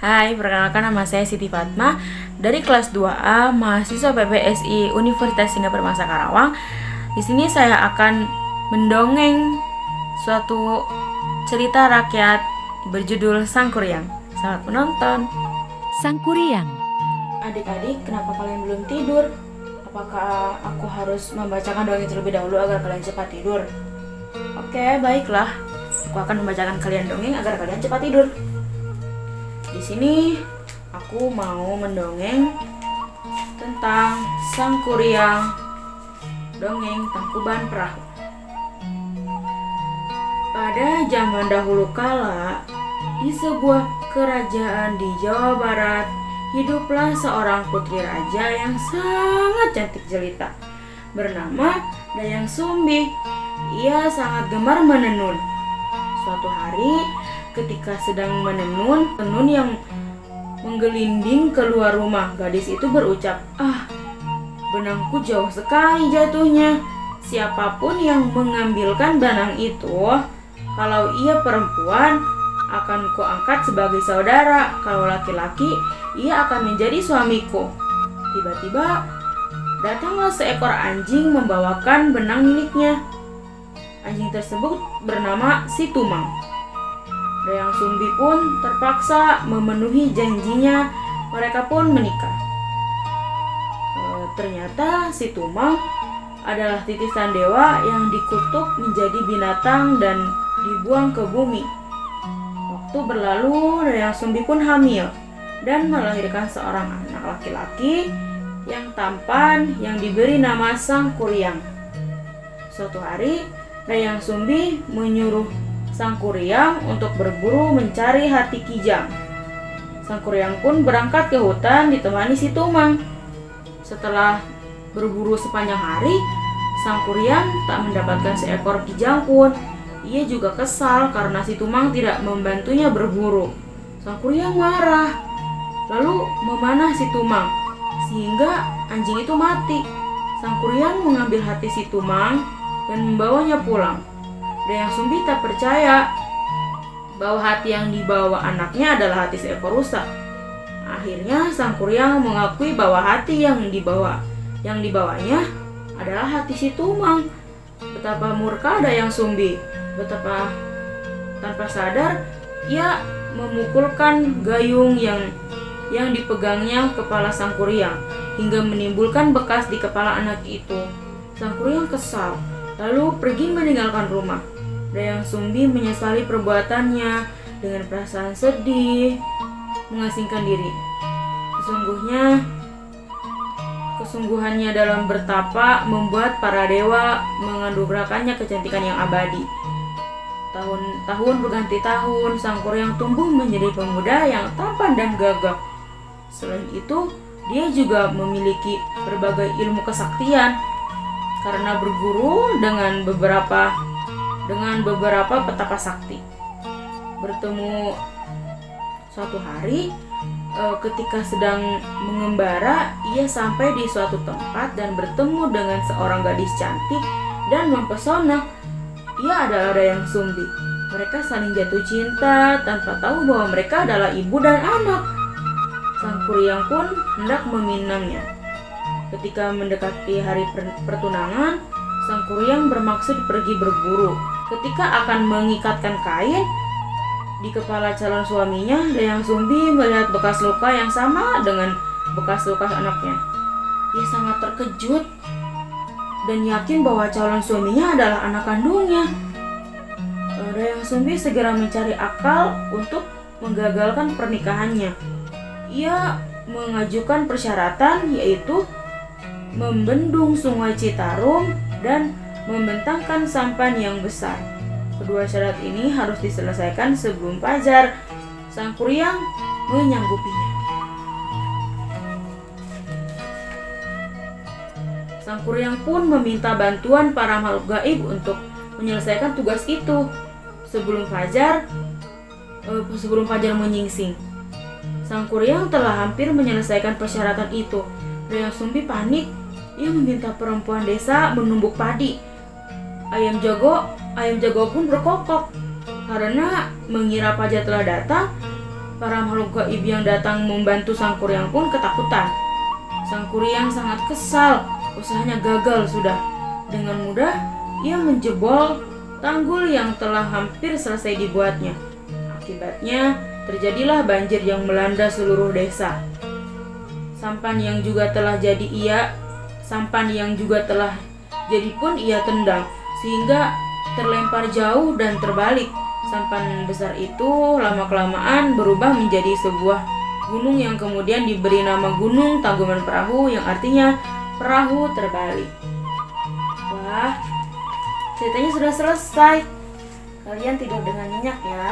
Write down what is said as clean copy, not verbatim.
Hai, perkenalkan nama saya Siti Fatma dari kelas 2A, mahasiswa PPSI Universitas Singapura Mangsa Karawang. Di sini saya akan mendongeng suatu cerita rakyat berjudul Sang Kuryang. Selamat menonton. Sang Kuryang. Adik-adik, kenapa kalian belum tidur? Apakah aku harus membacakan dongeng terlebih dahulu agar kalian cepat tidur? Oke, baiklah. Aku akan membacakan kalian dongeng agar kalian cepat tidur. Di sini aku mau mendongeng tentang Sang Kuryang, dongeng Tangkuban Perahu. Pada zaman dahulu kala, di sebuah kerajaan di Jawa Barat, hiduplah seorang putri raja yang sangat cantik jelita, bernama Dayang Sumbi. Ia sangat gemar menenun. Suatu hari, ketika sedang menenun, tenun yang menggelinding keluar rumah. Gadis itu berucap, benangku jauh sekali jatuhnya. Siapapun yang mengambilkan benang itu, kalau ia perempuan, akan kuangkat sebagai saudara. Kalau laki-laki, ia akan menjadi suamiku. Tiba-tiba, datanglah seekor anjing membawakan benang miliknya. Anjing tersebut bernama Si Tumang. Dayang Sumbi pun terpaksa memenuhi janjinya. Mereka pun menikah. Ternyata Si Tumang adalah titisan dewa yang dikutuk menjadi binatang dan dibuang ke bumi. Waktu berlalu, Dayang Sumbi pun hamil dan melahirkan seorang anak laki-laki yang tampan yang diberi nama Sang Kuryang. Suatu hari, Dayang Sumbi menyuruh Sang Kuryang untuk berburu mencari hati kijang. Sang Kuryang pun berangkat ke hutan ditemani Si Tumang. Setelah berburu sepanjang hari, Sang Kuryang tak mendapatkan seekor kijang pun. Ia juga kesal karena Si Tumang tidak membantunya berburu. Sang Kuryang marah, lalu memanah Si Tumang sehingga anjing itu mati. Sang Kuryang mengambil hati Si Tumang dan membawanya pulang. Dayang Sumbi tak percaya bahwa hati yang dibawa anaknya adalah hati seekor rusa. Akhirnya Sang Kuryang mengakui bahwa hati yang dibawanya adalah hati Si Tumang. Betapa murka Dayang Sumbi, betapa tanpa sadar ia memukulkan gayung yang dipegangnya kepala Sang Kuryang hingga menimbulkan bekas di kepala anak itu. Sang Kuryang kesal, lalu pergi meninggalkan rumah. Dayang Sumbi menyesali perbuatannya dengan perasaan sedih, mengasingkan diri. Kesungguhannya dalam bertapa membuat para dewa menganugerahkannya kecantikan yang abadi. Tahun berganti tahun, Sang Kuryang tumbuh menjadi pemuda yang tampan dan gagah. Selain itu, dia juga memiliki berbagai ilmu kesaktian karena berguru dengan beberapa petapa sakti. Bertemu suatu hari, ketika sedang mengembara, ia sampai di suatu tempat dan bertemu dengan seorang gadis cantik dan mempesona. Ia adalah Dayang Sumbi. Mereka saling jatuh cinta tanpa tahu bahwa mereka adalah ibu dan anak. Sang Kuryang pun hendak meminangnya. Ketika mendekati hari pertunangan, Sang Kuryang bermaksud pergi berburu. Ketika akan mengikatkan kain di kepala calon suaminya, Dayang Sumbi melihat bekas luka yang sama dengan bekas luka anaknya. Ia sangat terkejut dan yakin bahwa calon suaminya adalah anak kandungnya. Dayang Sumbi segera mencari akal untuk menggagalkan pernikahannya. Ia mengajukan persyaratan, yaitu membendung Sungai Citarum dan membentangkan sampan yang besar. Kedua syarat ini harus diselesaikan sebelum fajar. Sang Kuryang menyanggupinya. Sang Kuryang pun meminta bantuan para makhluk gaib untuk menyelesaikan tugas itu sebelum fajar menyingsing. Sang Kuryang telah hampir menyelesaikan persyaratan itu. Dayang Sumbi panik. Ia meminta perempuan desa menumbuk padi. Ayam jago pun berkokok. Karena mengira fajar telah datang, Para makhluk gaib yang datang membantu Sang Kuryang pun ketakutan. Sang Kuryang sangat kesal, usahanya gagal sudah. Dengan mudah ia menjebol tanggul yang telah hampir selesai dibuatnya. Akibatnya terjadilah banjir yang melanda seluruh desa. Sampan yang juga telah jadi pun ia tendang sehingga terlempar jauh dan terbalik. Sampan besar itu lama-kelamaan berubah menjadi sebuah gunung yang kemudian diberi nama Gunung Tangkuban Perahu, yang artinya perahu terbalik. Wah, ceritanya sudah selesai. Kalian tidur dengan nyenyak ya.